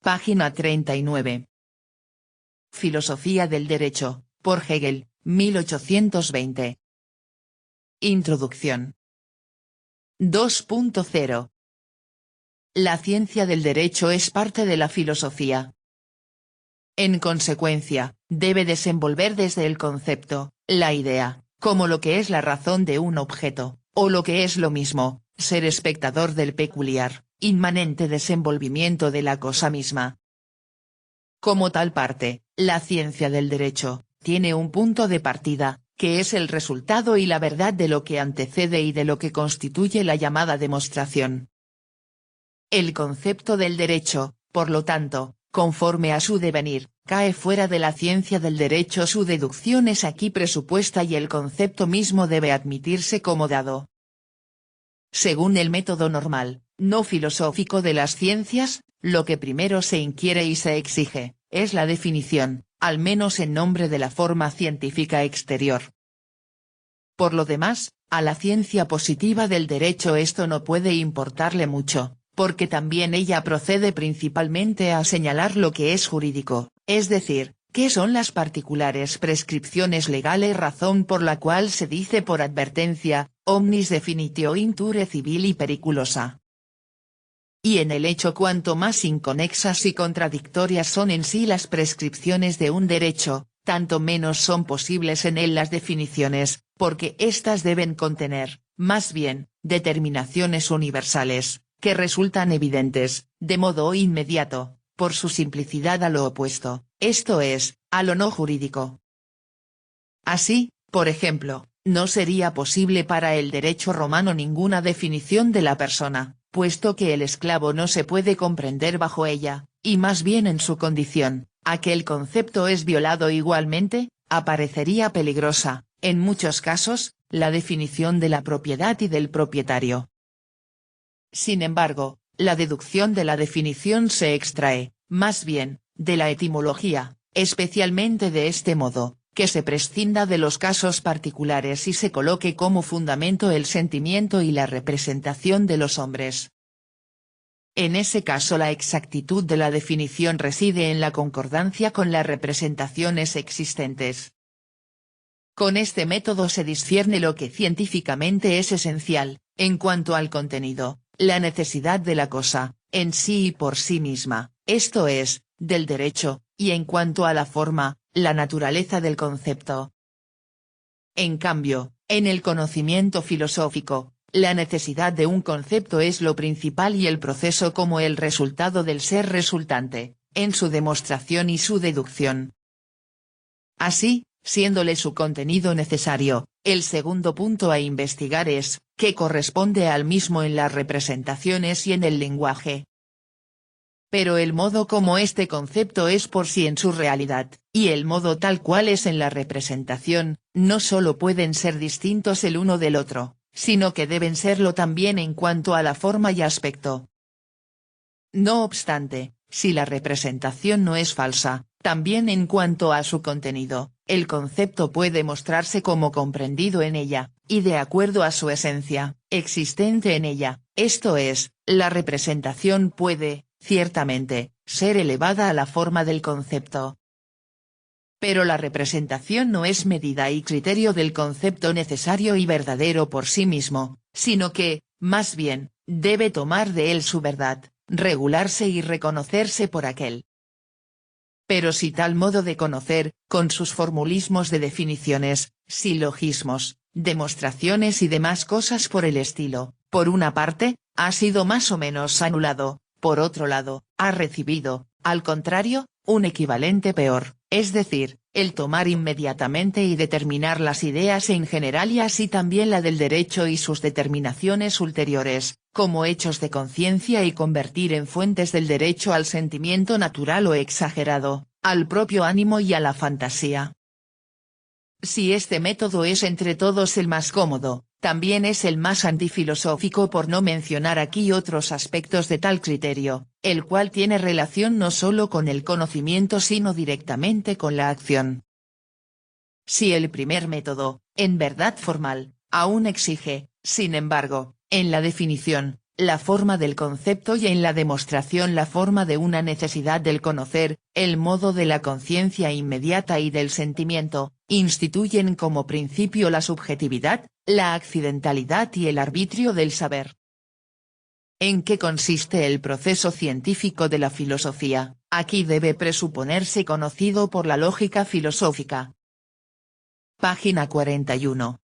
Página 39. Filosofía del derecho, por Hegel, 1820. Introducción. 2.0. La ciencia del derecho es parte de la filosofía. En consecuencia, debe desenvolver desde el concepto, la idea, como lo que es la razón de un objeto, o lo que es lo mismo, ser espectador del peculiar, inmanente desenvolvimiento de la cosa misma. Como tal parte, la ciencia del derecho, tiene un punto de partida, que es el resultado y la verdad de lo que antecede y de lo que constituye la llamada demostración. El concepto del derecho, por lo tanto, conforme a su devenir, cae fuera de la ciencia del derecho. Su deducción es aquí presupuesta y el concepto mismo debe admitirse como dado. Según el método normal, no filosófico de las ciencias, lo que primero se inquiere y se exige, es la definición, al menos en nombre de la forma científica exterior. Por lo demás, a la ciencia positiva del derecho esto no puede importarle mucho, porque también ella procede principalmente a señalar lo que es jurídico, es decir, qué son las particulares prescripciones legales, razón por la cual se dice por advertencia, omnis definitio inture civili periculosa. Y en el hecho cuanto más inconexas y contradictorias son en sí las prescripciones de un derecho, tanto menos son posibles en él las definiciones, porque éstas deben contener, más bien, determinaciones universales, que resultan evidentes, de modo inmediato, por su simplicidad a lo opuesto, esto es, a lo no jurídico. Así, por ejemplo, no sería posible para el derecho romano ninguna definición de la persona, puesto que el esclavo no se puede comprender bajo ella, y más bien en su condición, a que el concepto es violado igualmente, aparecería peligrosa, en muchos casos, la definición de la propiedad y del propietario. Sin embargo, la deducción de la definición se extrae, más bien, de la etimología, especialmente de este modo, que se prescinda de los casos particulares y se coloque como fundamento el sentimiento y la representación de los hombres. En ese caso la exactitud de la definición reside en la concordancia con las representaciones existentes. Con este método se discierne lo que científicamente es esencial, en cuanto al contenido, la necesidad de la cosa, en sí y por sí misma, esto es, del derecho, y en cuanto a la forma, la naturaleza del concepto. En cambio, en el conocimiento filosófico, la necesidad de un concepto es lo principal y el proceso como el resultado del ser resultante, en su demostración y su deducción. Así, siéndole su contenido necesario, el segundo punto a investigar es, ¿qué corresponde al mismo en las representaciones y en el lenguaje? Pero el modo como este concepto es por sí en su realidad, y el modo tal cual es en la representación, no solo pueden ser distintos el uno del otro, sino que deben serlo también en cuanto a la forma y aspecto. No obstante, si la representación no es falsa, también en cuanto a su contenido, el concepto puede mostrarse como comprendido en ella, y de acuerdo a su esencia, existente en ella, esto es, la representación puede, ciertamente, ser elevada a la forma del concepto. Pero la representación no es medida y criterio del concepto necesario y verdadero por sí mismo, sino que, más bien, debe tomar de él su verdad, regularse y reconocerse por aquel. Pero si tal modo de conocer, con sus formulismos de definiciones, silogismos, demostraciones y demás cosas por el estilo, por una parte, ha sido más o menos anulado, por otro lado, ha recibido, al contrario, un equivalente peor, es decir, el tomar inmediatamente y determinar las ideas en general y así también la del derecho y sus determinaciones ulteriores, como hechos de conciencia y convertir en fuentes del derecho al sentimiento natural o exagerado, al propio ánimo y a la fantasía. Si este método es entre todos el más cómodo, también es el más antifilosófico por no mencionar aquí otros aspectos de tal criterio, el cual tiene relación no solo con el conocimiento sino directamente con la acción. Si el primer método, en verdad formal, aún exige, sin embargo, en la definición, la forma del concepto y en la demostración la forma de una necesidad del conocer, el modo de la conciencia inmediata y del sentimiento, instituyen como principio la subjetividad, la accidentalidad y el arbitrio del saber. ¿En qué consiste el proceso científico de la filosofía? Aquí debe presuponerse conocido por la lógica filosófica. Página 41.